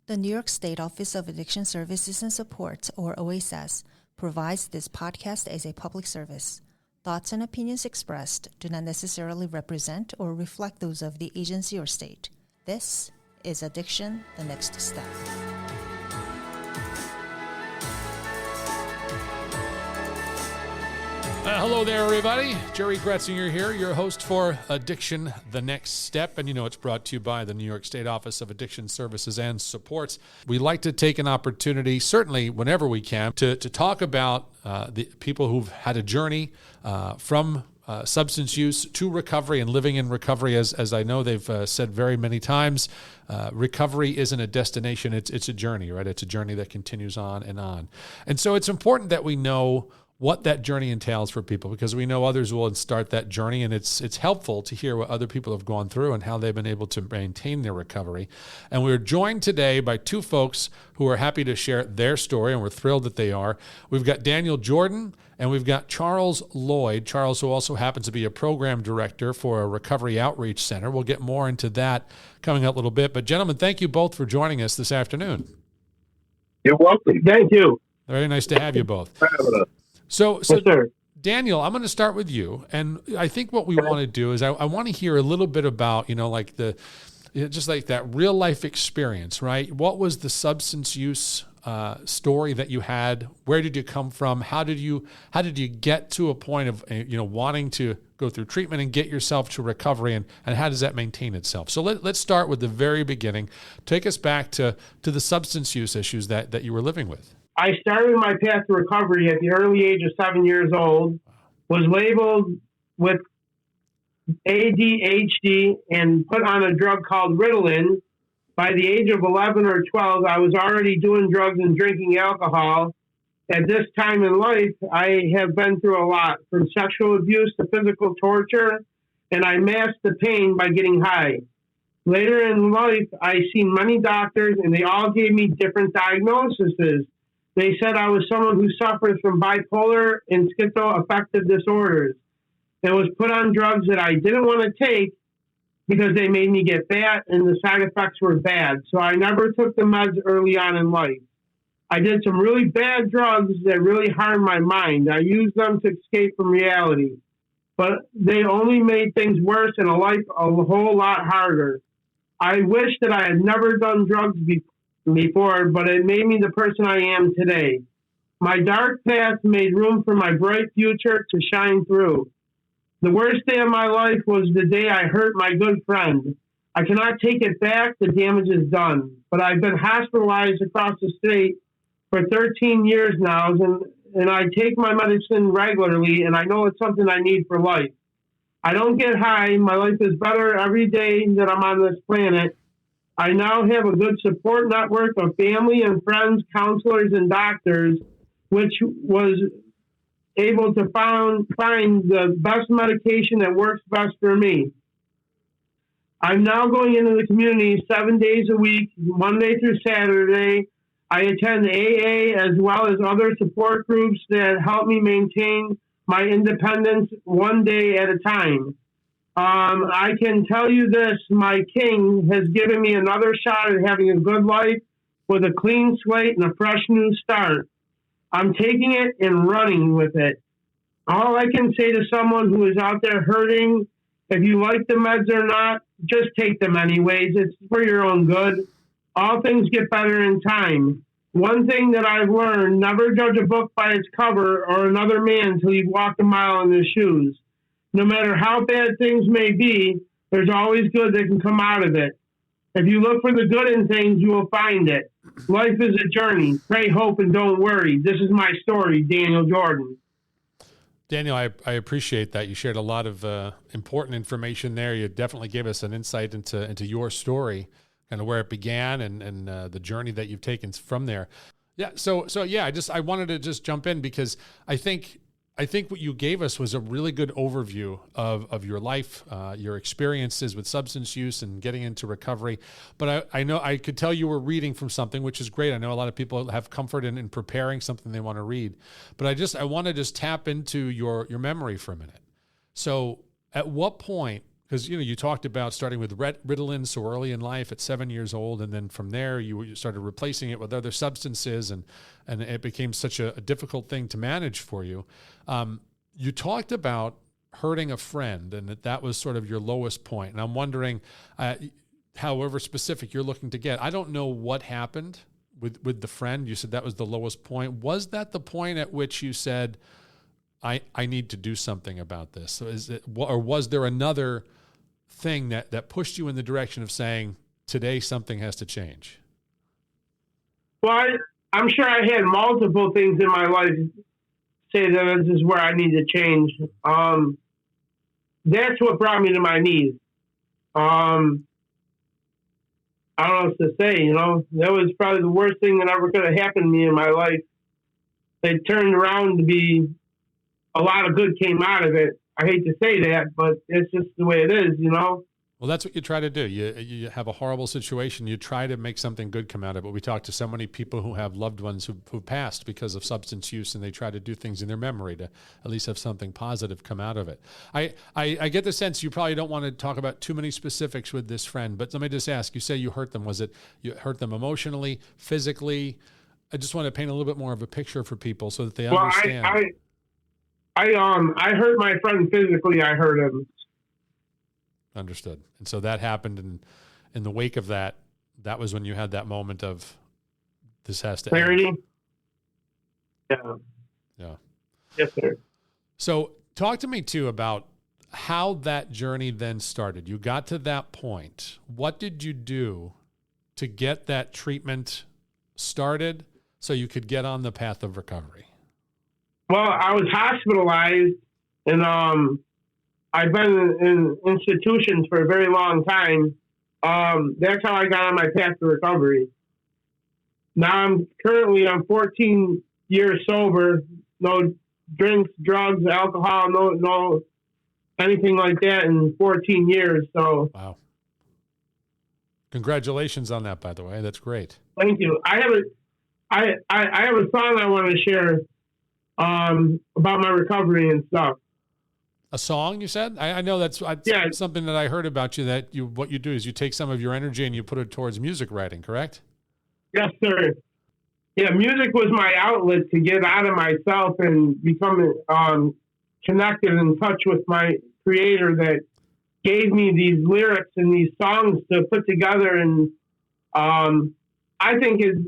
The New York State Office of Addiction Services and Support, or OASAS, provides this podcast as a public service. Thoughts and opinions expressed do not necessarily represent or reflect those of the agency or state. This is Addiction, the Next Step. Hello there, everybody. Jerry Gretzinger here, your host for Addiction, the Next Step. And you know, it's brought to you by the New York State Office of Addiction Services and Supports. We like to take an opportunity, certainly whenever we can, to talk about the people who've had a journey from substance use to recovery and living in recovery. As I know they've said very many times, recovery isn't a destination, it's a journey, right? It's a journey that continues on. And so it's important that we know what that journey entails for people, because we know others will start that journey, and it's helpful to hear what other people have gone through and how they've been able to maintain their recovery. And we're joined today by two folks who are happy to share their story, and we're thrilled that they are. We've got Danial Jordan, and we've got Charles Lloyd. Charles, who also happens to be a program director for a recovery outreach center. We'll get more into that coming up a little bit. But gentlemen, thank you both for joining us this afternoon. You're welcome. Thank you. Very nice to have you both. So yes, sir. Daniel, I'm going to start with you. And I think what we want to do is I want to hear a little bit about, like just like that real life experience, right? What was the substance use story that you had? Where did you come from? How did you get to a point of, wanting to go through treatment and get yourself to recovery, and how does that maintain itself? So let's start with the very beginning. Take us back to the substance use issues that you were living with. I started my path to recovery at the early age of 7 years old, was labeled with ADHD and put on a drug called Ritalin. By the age of 11 or 12, I was already doing drugs and drinking alcohol. At this time in life, I have been through a lot, from sexual abuse to physical torture, and I masked the pain by getting high. Later in life, I seen many doctors, and they all gave me different diagnoses. They said I was someone who suffers from bipolar and schizoaffective disorders, and was put on drugs that I didn't want to take because they made me get fat and the side effects were bad. So I never took the meds early on in life. I did some really bad drugs that really harmed my mind. I used them to escape from reality, but they only made things worse and life a whole lot harder. I wish that I had never done drugs before, but it made me the person I am today. My dark past made room for my bright future to shine through. The worst day of my life was the day I hurt my good friend. I cannot take it back. The damage is done. But I've been hospitalized across the state for 13 years now, and I take my medicine regularly, and I know it's something I need for life. I don't get high. My life is better every day that I'm on this planet. I now have a good support network of family and friends, counselors, and doctors, which was able to find the best medication that works best for me. I'm now going into the community 7 days a week, Monday through Saturday. I attend AA as well as other support groups that help me maintain my independence one day at a time. I can tell you this, my king has given me another shot at having a good life with a clean slate and a fresh new start. I'm taking it and running with it. All I can say to someone who is out there hurting, if you like the meds or not, just take them anyways. It's for your own good. All things get better in time. One thing that I've learned, never judge a book by its cover or another man until you've walked a mile in his shoes. No matter how bad things may be, there's always good that can come out of it. If you look for the good in things, you will find it. Life is a journey. Pray, hope, and don't worry. This is my story, Daniel Jordan. Daniel, I appreciate that. You shared a lot of important information there. You definitely gave us an insight into your story, kind of where it began and the journey that you've taken from there. Yeah. So yeah, I wanted to just jump in because I think what you gave us was a really good overview of your life, your experiences with substance use and getting into recovery. But I know I could tell you were reading from something, which is great. I know a lot of people have comfort in preparing something they want to read. But I want to just tap into your memory for a minute. So at what point Because, you talked about starting with Ritalin so early in life at 7 years old, and then from there you started replacing it with other substances, and it became such a difficult thing to manage for you. You talked about hurting a friend, and that was sort of your lowest point. And I'm wondering, however specific you're looking to get, I don't know what happened with the friend. You said that was the lowest point. Was that the point at which you said, I need to do something about this? So or was there another thing that pushed you in the direction of saying, today something has to change? Well, I'm sure I had multiple things in my life say that this is where I need to change. That's what brought me to my knees. I don't know what to say, that was probably the worst thing that ever could have happened to me in my life. It turned around to be a lot of good came out of it. I hate to say that, but it's just the way it is, Well, that's what you try to do. You have a horrible situation. You try to make something good come out of it. We talk to so many people who have loved ones who passed because of substance use, and they try to do things in their memory to at least have something positive come out of it. I get the sense you probably don't want to talk about too many specifics with this friend, but let me just ask, you say you hurt them. Was it you hurt them emotionally, physically? I just want to paint a little bit more of a picture for people so that they understand. I hurt my friend physically. I hurt him. Understood. And so that happened, and in the wake of that was when you had that moment of, this has to clarity. end. Yeah. Yes, sir. So talk to me too about how that journey then started. You got to that point. What did you do to get that treatment started so you could get on the path of recovery? Well, I was hospitalized, and I've been in institutions for a very long time. That's how I got on my path to recovery. Now I'm 14 years sober, no drinks, drugs, alcohol, no anything like that in 14 years. So wow. Congratulations on that, by the way. That's great. Thank you. I have a song I want to share about my recovery and stuff. A song, you said? I know that's something that I heard about you, that what you do is you take some of your energy and you put it towards music writing, correct? Yes, sir. Yeah, music was my outlet to get out of myself and become connected and in touch with my creator that gave me these lyrics and these songs to put together. And I think it's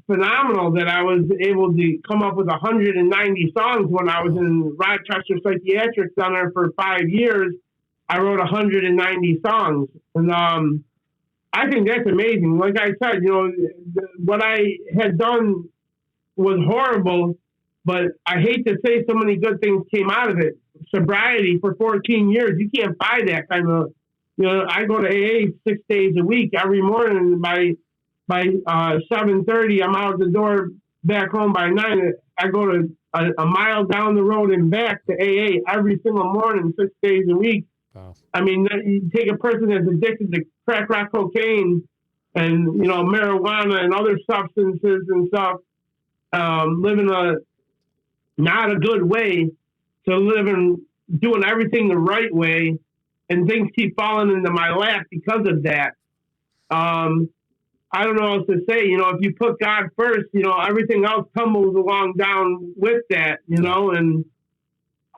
phenomenal that I was able to come up with 190 songs when I was in Rochester Psychiatric Center for 5 years. I wrote 190 songs. And I think that's amazing. Like I said, what I had done was horrible, but I hate to say so many good things came out of it. Sobriety for 14 years, you can't buy that kind of, I go to AA 6 days a week every morning. By 7:30, I'm out the door, back home by 9. I go to a mile down the road and back to AA every single morning, 6 days a week. Wow. I mean, you take a person that's addicted to crack rock cocaine and, marijuana and other substances and stuff, living not a good way, to living, doing everything the right way, and things keep falling into my lap because of that. I don't know what to say. If you put God first, everything else tumbles along down with that, and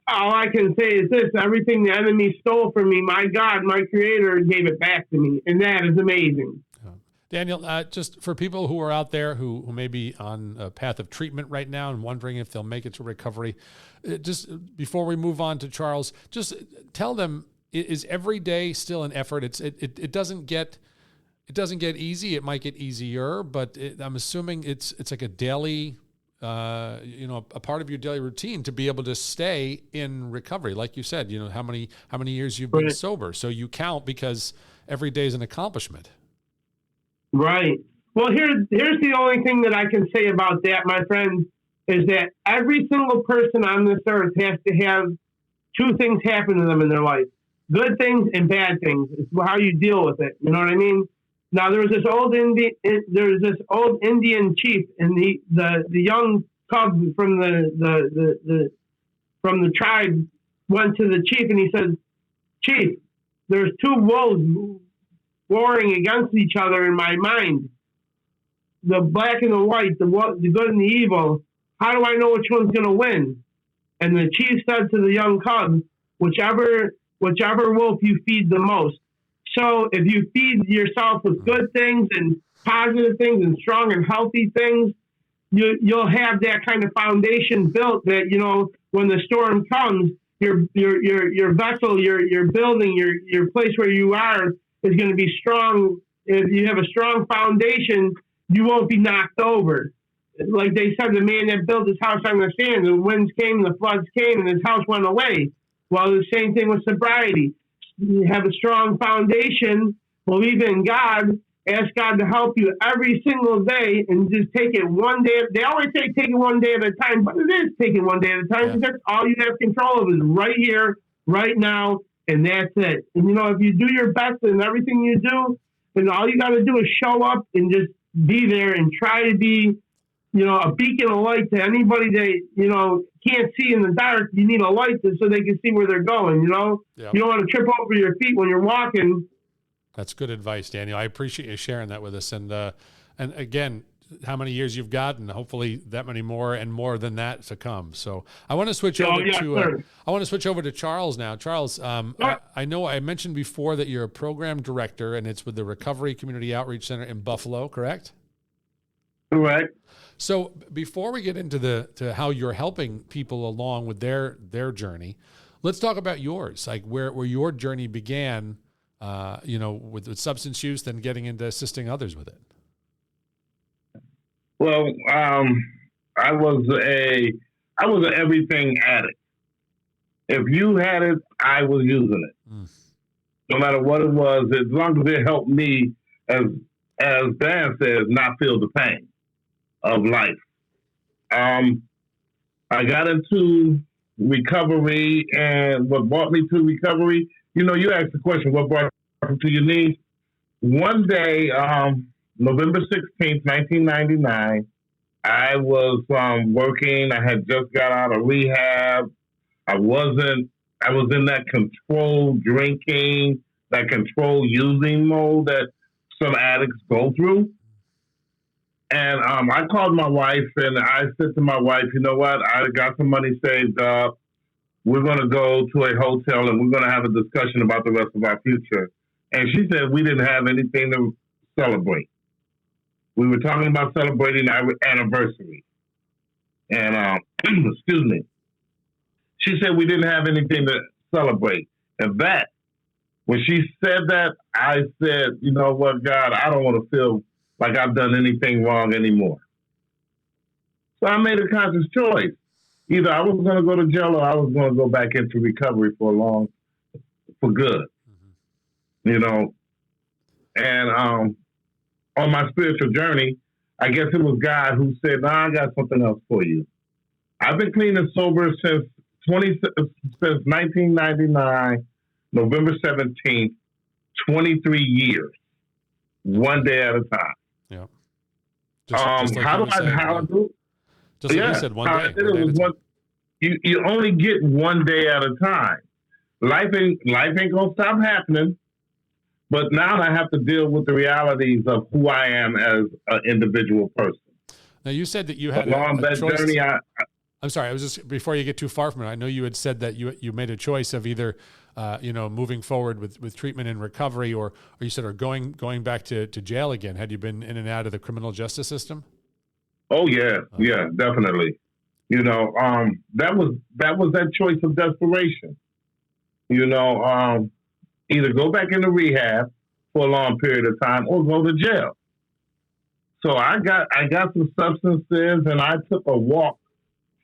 all I can say is this: everything the enemy stole from me, my God, my creator, gave it back to me. And that is amazing. Daniel, just for people who are out there who may be on a path of treatment right now and wondering if they'll make it to recovery, just before we move on to Charles, just tell them, is every day still an effort? It doesn't get easy. It might get easier, but I'm assuming it's like a daily, a part of your daily routine to be able to stay in recovery. Like you said, how many years you've been sober. So you count because every day is an accomplishment. Right. Well, here's the only thing that I can say about that, my friend, is that every single person on this earth has to have two things happen to them in their life: good things and bad things. It's how you deal with it. You know what I mean? Now, there was this old Indian chief, and the young cub from the tribe went to the chief, and he said, "Chief, there's two wolves warring against each other in my mind. The black and the white, the good and the evil. How do I know which one's going to win? And the chief said to the young cub, whichever wolf you feed the most. So if you feed yourself with good things and positive things and strong and healthy things, you'll have that kind of foundation built that, you know, when the storm comes, your vessel, your building, your place where you are is going to be strong. If you have a strong foundation, you won't be knocked over. Like they said, the man that built his house on the sand, the winds came, the floods came, and his house went away. Well, the same thing with sobriety. You have a strong foundation, believe in God, ask God to help you every single day, and just take it one day. They always say take it one day at a time, but it is taking one day at a time, because that's all you have control of is right here, right now, and that's it. And, you know, if you do your best in everything you do, then all you got to do is show up and just be there and try to be, you know, a beacon of light to anybody that, you know, can't see in the dark. You need a light so they can see where they're going, you know? Yep. You don't want to trip over your feet when you're walking. That's good advice, Daniel. I appreciate you sharing that with us. And again, how many years you've got, and hopefully that many more and more than that to come. So I want to switch over to Charles now. Charles, I know I mentioned before that you're a program director, and it's with the Recovery Community Outreach Center in Buffalo, correct? Correct. So before we get into to how you're helping people along with their journey, let's talk about yours, like where your journey began, you know, with substance use, then getting into assisting others with it. Well, I was an everything addict. If you had it, I was using it. No matter what it was, as long as it helped me, as Dan says, not feel the pain of life. I got into recovery, and what brought me to recovery, you know, you asked the question, what brought you to your knees? One day, November 16th, 1999, I was working. I had just got out of rehab. I was in that controlled drinking, that controlled using mode that some addicts go through. And I called my wife, and I said to my wife, you know what? I got some money saved up. We're going to go to a hotel, and we're going to have a discussion about the rest of our future. And she said we didn't have anything to celebrate. We were talking about celebrating our anniversary. And, excuse me. She said we didn't have anything to celebrate. And when she said that, I said, you know what, God, I don't want to feel like I've done anything wrong anymore. So I made a conscious choice. Either I was going to go to jail or I was going to go back into recovery for good. Mm-hmm. You know, and on my spiritual journey, I guess it was God who said, I got something else for you. I've been clean and sober since 1999, November 17th, 23 years, one day at a time. Yeah. Just like how I do it? Just like you said, one day. You only get one day at a time. Life ain't gonna stop happening, but now I have to deal with the realities of who I am as an individual person. Now you said that you had along that choice. Journey. I'm sorry. I was just before you get too far from it. I know you had said that you made a choice of either, moving forward with treatment and recovery, or you said, or going back to jail again. Had you been in and out of the criminal justice system? Oh yeah, yeah, definitely. You know, that was that choice of desperation. You know, either go back into rehab for a long period of time or go to jail. So I got some substances, and I took a walk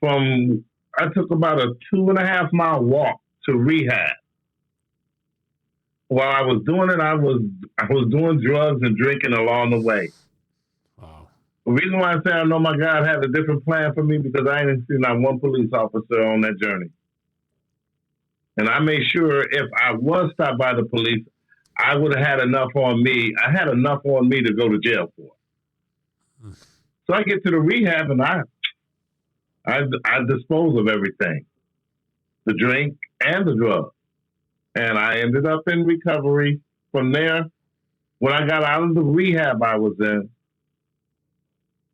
I took about a 2.5 mile walk to rehab. While I was doing it, I was doing drugs and drinking along the way. Wow. The reason why I say I know my God had a different plan for me, because I didn't see not one police officer on that journey. And I made sure if I was stopped by the police, I would have had enough on me. I had enough on me to go to jail for. So I get to the rehab, and I dispose of everything, the drink and the drugs. And I ended up in recovery. From there, when I got out of the rehab I was in,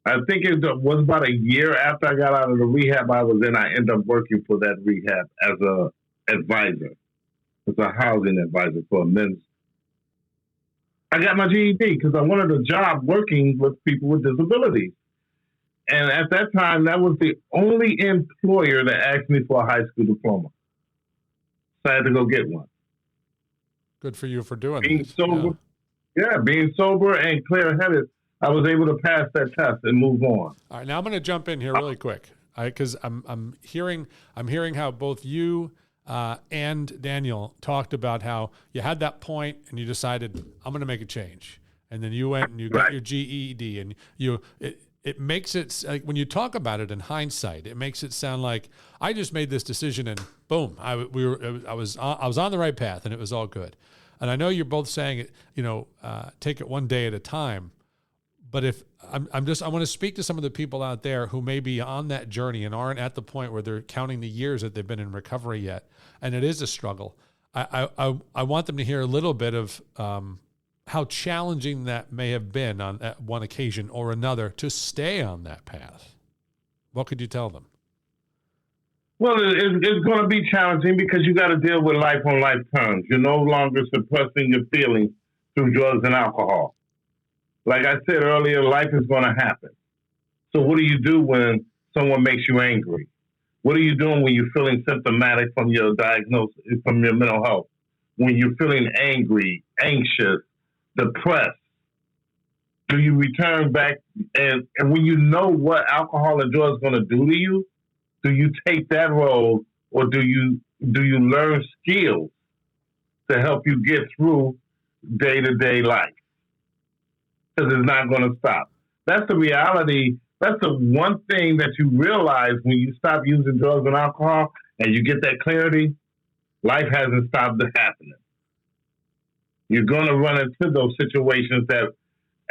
I think it was about a year after I got out of the rehab I was in, I ended up working for that rehab as a advisor, as a housing advisor for a men's. I got my GED because I wanted a job working with people with disabilities. And at that time, that was the only employer that asked me for a high school diploma. So I had to go get one. Good for you for doing Being this. sober, being sober and clear-headed, I was able to pass that test and move on. All right, now I'm going to jump in here really quick, because I'm hearing how both you and Daniel talked about how you had that point and you decided, I'm going to make a change, and then you went and you got your GED, and it makes it like, when you talk about it in hindsight, it makes it sound like I just made this decision and boom, I was on the right path and it was all good. And I know you're both saying it, take it one day at a time. But if I want to speak to some of the people out there who may be on that journey and aren't at the point where they're counting the years that they've been in recovery yet, and it is a struggle. I want them to hear a little bit of how challenging that may have been at one occasion or another to stay on that path. What could you tell them? Well, it's going to be challenging because you got to deal with life on life terms. You're no longer suppressing your feelings through drugs and alcohol. Like I said earlier, life is going to happen. So what do you do when someone makes you angry? What are you doing when you're feeling symptomatic from your diagnosis, from your mental health? When you're feeling angry, anxious, depressed? Do you return back and when you know what alcohol and drugs are going to do to you, do you take that road, or do you learn skills to help you get through day-to-day life? Because it's not going to stop. That's the reality. That's the one thing that you realize when you stop using drugs and alcohol and you get that clarity. Life hasn't stopped happening. You're going to run into those situations that,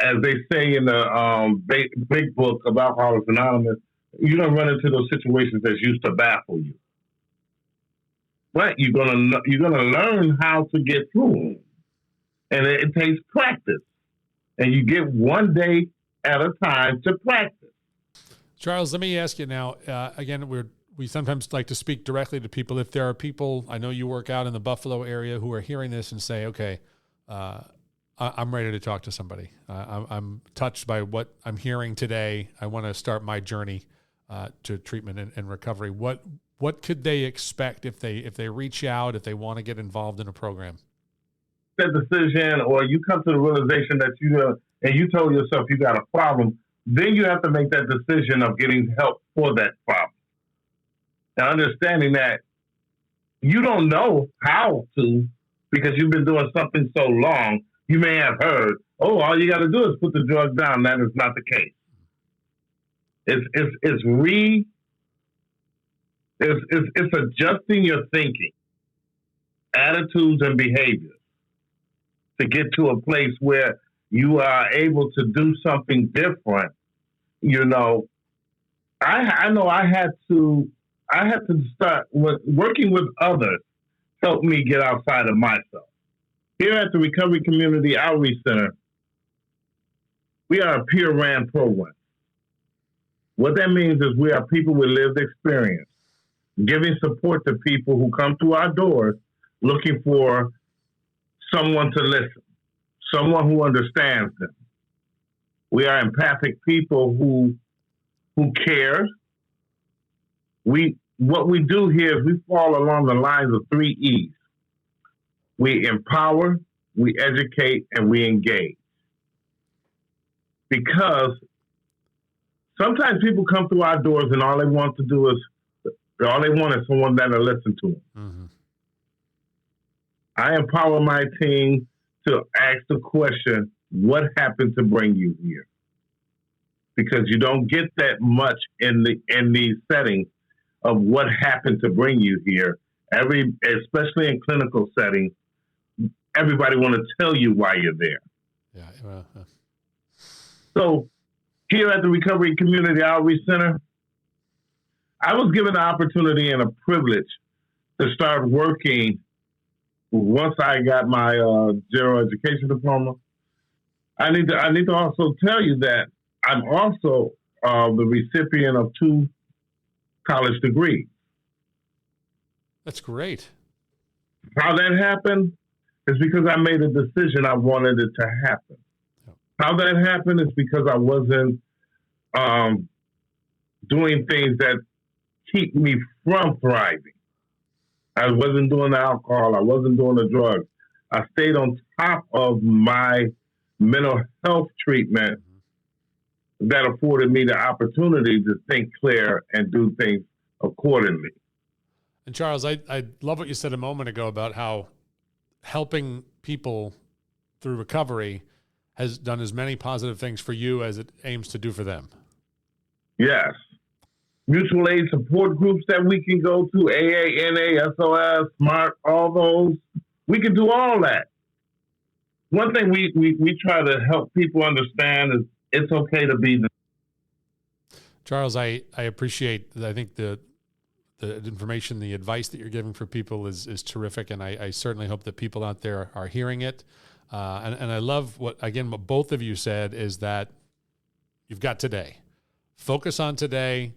as they say in the big book of Alcoholics Anonymous, you're going to run into those situations that used to baffle you. But you're going to learn how to get through them. And it takes practice. And you get one day at a time to practice. Charles, let me ask you now, again, we sometimes like to speak directly to people. If there are people, I know you work out in the Buffalo area, who are hearing this and say, okay, I'm ready to talk to somebody. I'm touched by what I'm hearing today. I want to start my journey to treatment and recovery. What could they expect if they reach out, if they want to get involved in a program? That decision, or you come to the realization that you told yourself you got a problem, then you have to make that decision of getting help for that problem. And understanding that you don't know how to, because you've been doing something so long, you may have heard, all you got to do is put the drug down. That is not the case. It's adjusting your thinking, attitudes, and behaviors to get to a place where you are able to do something different. I know I had to start working with others, help me get outside of myself. Here at the Recovery Community Outreach Center, we are a peer-ran program. What that means is we are people with lived experience, giving support to people who come through our doors looking for someone to listen, someone who understands them. We are empathic people who care. What we do here is we fall along the lines of 3 E's. We empower, we educate, and we engage. Because sometimes people come through our doors and all they want is someone that'll listen to them. Mm-hmm. I empower my team to ask the question, what happened to bring you here? Because you don't get that much in these settings of what happened to bring you here. Especially in clinical settings, everybody want to tell you why you're there. Yeah. So here at the Recovery Community Outreach Center, I was given the opportunity and a privilege to start working once I got my general education diploma, I need to also tell you that I'm also the recipient of 2 college degrees. That's great. How that happened is because I made a decision I wanted it to happen. How that happened is because I wasn't doing things that keep me from thriving. I wasn't doing the alcohol. I wasn't doing the drugs. I stayed on top of my mental health treatment that afforded me the opportunity to think clear and do things accordingly. And Charles, I love what you said a moment ago about how helping people through recovery has done as many positive things for you as it aims to do for them. Yes. Mutual aid support groups that we can go to, AA, NA, SOS, SMART, all those. We can do all that. One thing we try to help people understand is it's okay to be. Charles, I appreciate, I think the information, the advice that you're giving for people is terrific. And I certainly hope that people out there are hearing it. And I love what both of you said is that you've got today. Focus on today.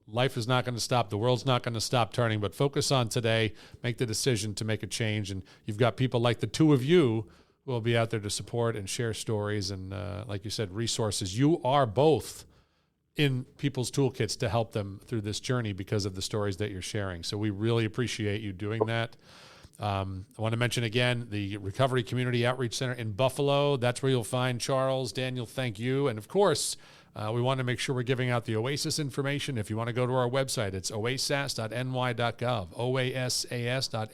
Life is not going to stop. The world's not going to stop turning, but focus on today. Make the decision to make a change. And you've got people like the 2 of you who will be out there to support and share stories and, like you said, resources. You are both in people's toolkits to help them through this journey because of the stories that you're sharing. So we really appreciate you doing that. I want to mention again, the Recovery Community Outreach Center in Buffalo. That's where you'll find Charles. Daniel, thank you. And of course, we want to make sure we're giving out the OASAS information. If you want to go to our website, it's oasas.ny.gov, oasas.ny.gov,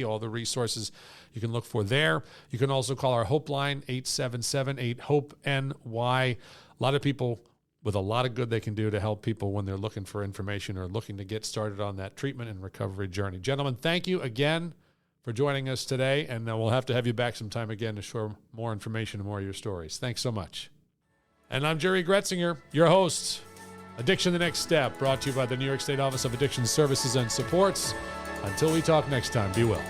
all the resources you can look for there. You can also call our Hope line, 877-8-HOPE-NY. A lot of people with a lot of good they can do to help people when they're looking for information or looking to get started on that treatment and recovery journey. Gentlemen, thank you again for joining us today, and we'll have to have you back sometime again to share more information and more of your stories. Thanks so much. And I'm Jerry Gretzinger, your host. Addiction the Next Step, brought to you by the New York State Office of Addiction Services and Supports. Until we talk next time, be well.